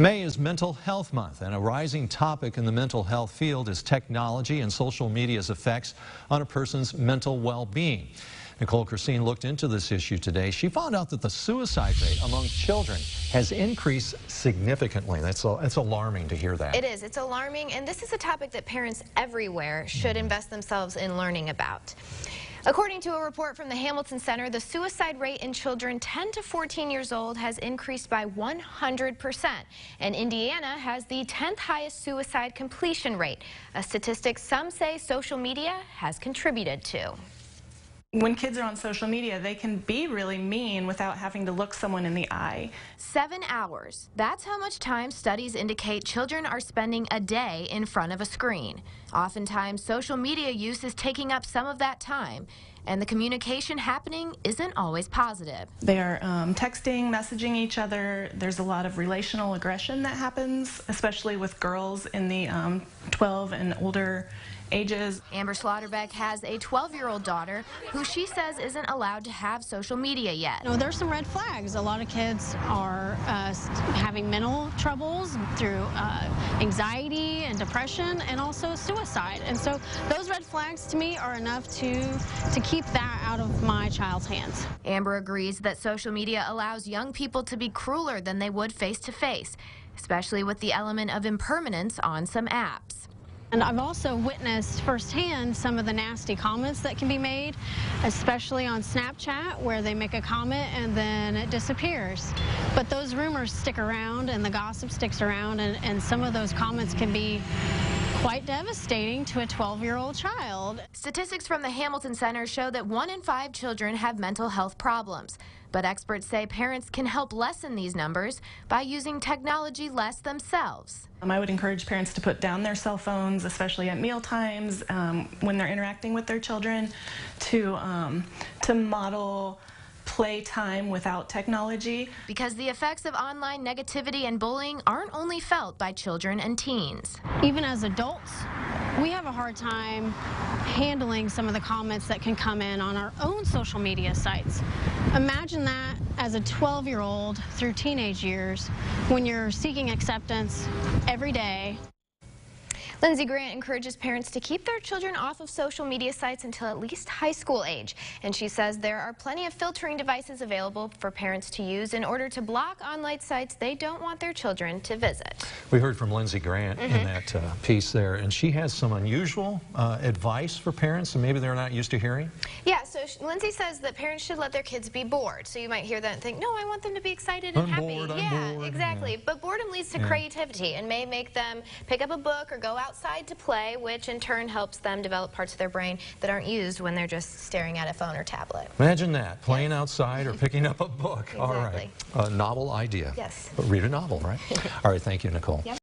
May is Mental Health Month, and a rising topic in the mental health field is technology and social media's effects on a person's mental well-being. Nicole Christine looked into this issue today. She found out that the suicide rate among children has increased significantly. That's alarming to hear that. It is. It's alarming, and this is a topic that parents everywhere should invest themselves in learning about. According to a report from the Hamilton Center, the suicide rate in children 10 to 14 years old has increased by 100%, and Indiana has the 10th highest suicide completion rate, a statistic some say social media has contributed to. When kids are on social media, they can be really mean without having to look someone in the eye. 7 hours. That's how much time studies indicate children are spending a day in front of a screen. Oftentimes, social media use is taking up some of that time, and the communication happening isn't always positive. They are texting, messaging each other. There's a lot of relational aggression that happens, especially with girls in the 12 and older ages. Amber Slaughterbeck has a 12-year-old daughter who she says isn't allowed to have social media yet. You know, there's some red flags. A lot of kids are having mental troubles through anxiety and depression and also suicide. And so those red flags to me are enough to keep that out of my child's hands. Amber agrees that social media allows young people to be crueler than they would face-to-face, especially with the element of impermanence on some apps. And I've also witnessed firsthand some of the nasty comments that can be made, especially on Snapchat, where they make a comment and then it disappears. But those rumors stick around and the gossip sticks around, and some of those comments can be quite devastating to a 12-year-old child. Statistics from the Hamilton Center show that 1 in 5 children have mental health problems. But experts say parents can help lessen these numbers by using technology less themselves. I would encourage parents to put down their cell phones, especially at meal times, when they're interacting with their children, to model playtime without technology. Because the effects of online negativity and bullying aren't only felt by children and teens. Even as adults, we have a hard time handling some of the comments that can come in on our own social media sites. Imagine that as a 12-year-old through teenage years when you're seeking acceptance every day. Lindsey Grant encourages parents to keep their children off of social media sites until at least high school age. And she says there are plenty of filtering devices available for parents to use in order to block online sites they don't want their children to visit. We heard from Lindsey Grant in that piece there, and she has some unusual advice for parents and maybe they're not used to hearing. Yeah, so Lindsey says that parents should let their kids be bored. So you might hear that and think, no, I want them to be excited and happy. I'm bored. Exactly. Yeah. But boredom leads to creativity and may make them pick up a book or go outside to play, which in turn helps them develop parts of their brain that aren't used when they're just staring at a phone or tablet. Imagine that, playing outside or picking up a book. Exactly. All right, a novel idea. Yes. But read a novel, right? All right, thank you, Nicole. Yep.